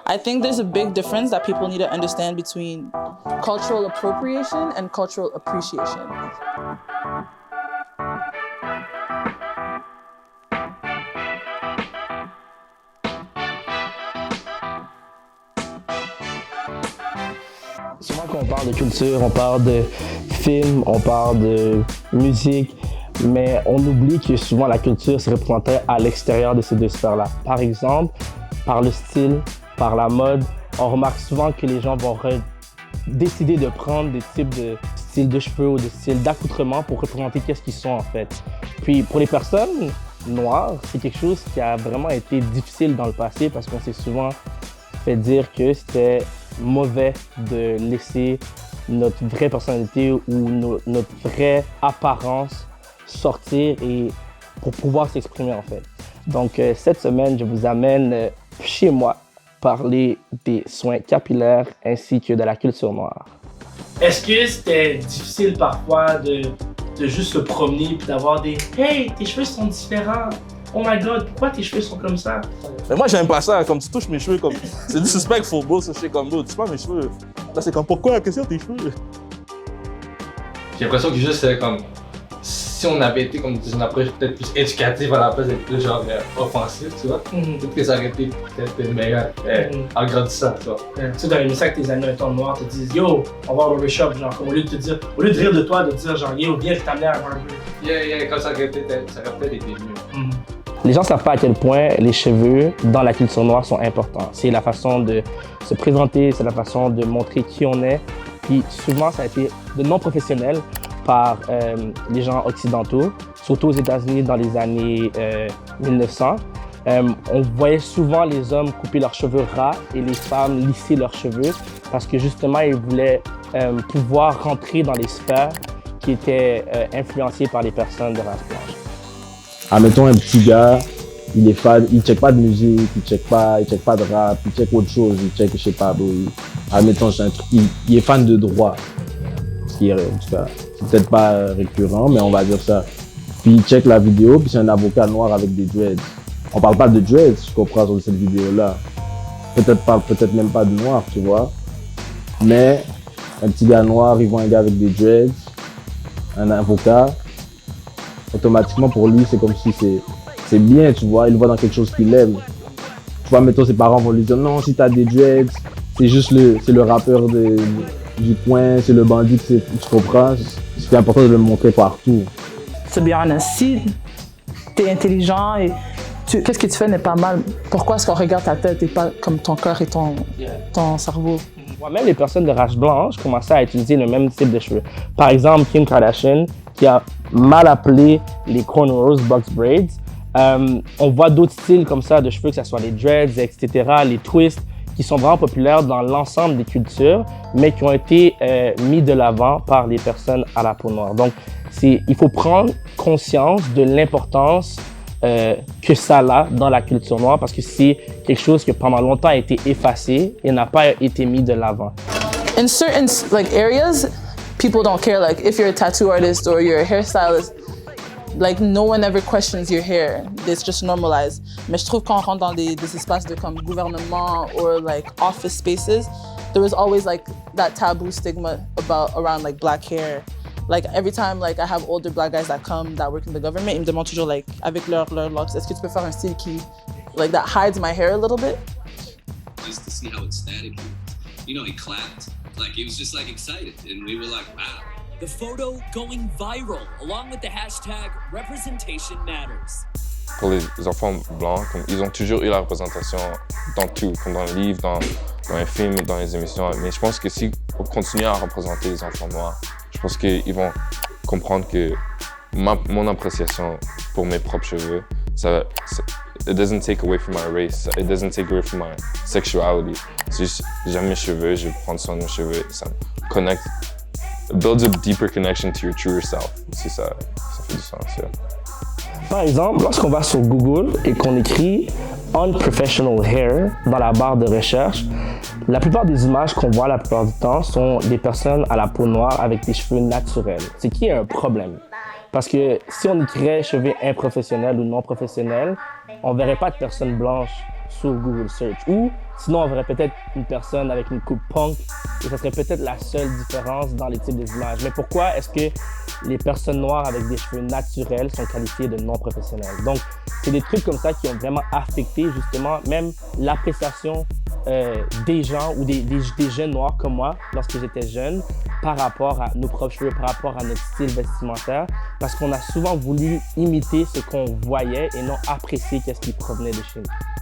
I think there's a big difference that people need to understand between cultural appropriation and cultural appreciation. Souvent quand on parle de culture, on parle de films, on parle de musique, mais on oublie que souvent la culture se représentait à l'extérieur de ces deux sphères-là. Par exemple, par le style, par la mode, on remarque souvent que les gens vont décider de prendre des types de styles de cheveux ou de styles d'accoutrement pour représenter qu'est-ce qu'ils sont en fait. Puis pour les personnes noires, c'est quelque chose qui a vraiment été difficile dans le passé parce qu'on s'est souvent fait dire que c'était mauvais de laisser notre vraie personnalité ou notre vraie apparence sortir et pour pouvoir s'exprimer en fait. Donc cette semaine, je vous amène chez moi parler des soins capillaires ainsi que de la culture noire. Est-ce que c'était difficile parfois de juste se promener et d'avoir des « Hey, tes cheveux sont différents! Oh my God, pourquoi tes cheveux sont comme ça? » Mais moi, j'aime pas ça, comme tu touches mes cheveux, comme c'est disrespectful, bro, ce shit comme bro, tu pas mes cheveux. Là, c'est comme pourquoi, qu'est-ce que tes cheveux? J'ai l'impression que juste comme si on avait été comme une approche peut-être plus éducative à la place d'être plus genre offensif, tu vois. Peut-être que ça aurait été peut-être meilleur en grandissant, tu vois. Tu sais, t'aurais aimé ça que tes amis mettons noirs te disent yo, on va au barbershop, genre comme au lieu de te dire, au lieu de rire de toi, de dire genre yo, viens, je t'amener à un barber. Yeah, comme ça aurait peut-être été mieux. Les gens ne savent pas à quel point les cheveux dans la culture noire sont importants. C'est la façon de se présenter, c'est la façon de montrer qui on est. Puis souvent, ça a été de non professionnel par les gens occidentaux, surtout aux États-Unis dans les années 1900. On voyait souvent les hommes couper leurs cheveux ras et les femmes lisser leurs cheveux parce que justement, ils voulaient pouvoir rentrer dans les sphères qui étaient influencées par les personnes de race blanche. Admettons un petit gars, il est fan, il check pas de musique, il check pas de rap, il check autre chose, il check, je sais pas, admettons, il est fan de droit. En tout cas, c'est peut-être pas récurrent, mais on va dire ça. Puis il check la vidéo, puis c'est un avocat noir avec des dreads. On parle pas de dreads, je comprends, sur cette vidéo-là. Peut-être même pas de noir, tu vois. Mais un petit gars noir, il voit un gars avec des dreads, un avocat. Automatiquement, pour lui, c'est comme si c'est bien, tu vois, il le voit dans quelque chose qu'il aime. Tu vois, mettons, ses parents vont lui dire, non, si t'as des dreads, c'est juste le rappeur du coin, c'est le bandit, tu comprends? C'est important de le montrer partout. To be honest, si t'es intelligent et qu'est-ce que tu fais n'est pas mal, pourquoi est-ce qu'on regarde ta tête et pas comme ton cœur et ton cerveau? Moi-même, les personnes de race blanche commençaient à utiliser le même type de cheveux. Par exemple, Kim Kardashian, qui a mal appelé les cornrows box braids. On voit d'autres styles comme ça de cheveux, que ce soit les dreads, etc., les twists, qui sont vraiment populaires dans l'ensemble des cultures, mais qui ont été mis de l'avant par les personnes à la peau noire. Donc, il faut prendre conscience de l'importance que ça a dans la culture noire, parce que c'est quelque chose que pendant longtemps a été effacé et n'a pas été mis de l'avant. In certain areas, people don't care. Like if you're a tattoo artist or you're a hairstylist, like no one ever questions your hair. It's just normalized. Mais je trouve quand on rentre dans des espaces de comme gouvernement or like office spaces, there was always like that taboo stigma around like black hair. Like every time like I have older black guys that come that work in the government, ils me demandent toujours like avec leur locks, est-ce que tu peux faire un style qui like that hides my hair a little bit? Just to see how ecstatic he was. He clapped. Like he was just like excited, and we were like, wow. The photo going viral, along with the hashtag representation matters. Pour les enfants blancs, ils ont toujours eu la représentation dans tout, comme dans le livre, dans les films, dans les émissions. Mais je pense que si on continue à représenter les enfants noirs, je pense qu'ils vont comprendre que mon appréciation pour mes propres cheveux, it doesn't take away from my race, it doesn't take away from my sexuality. C'est juste, j'aime mes cheveux, je vais prendre soin de mes cheveux, ça me connecte. It builds a deeper connection to your truer self. Si ça fait du sens. Yeah. Par exemple, lorsqu'on va sur Google et qu'on écrit Unprofessional Hair dans la barre de recherche, la plupart des images qu'on voit la plupart du temps sont des personnes à la peau noire avec des cheveux naturels, ce qui est un problème. Parce que si on écrirait cheveux improfessionnels ou non professionnels, on ne verrait pas de personnes blanches sur Google Search. Ou sinon, on verrait peut-être une personne avec une coupe punk et ça serait peut-être la seule différence dans les types des images. Mais pourquoi est-ce que les personnes noires avec des cheveux naturels sont qualifiées de non professionnels? Donc, c'est des trucs comme ça qui ont vraiment affecté justement même l'appréciation des gens ou des jeunes noirs comme moi lorsque j'étais jeune par rapport à nos propres cheveux, par rapport à notre style vestimentaire, parce qu'on a souvent voulu imiter ce qu'on voyait et non apprécier qu'est-ce qui provenait de chez nous.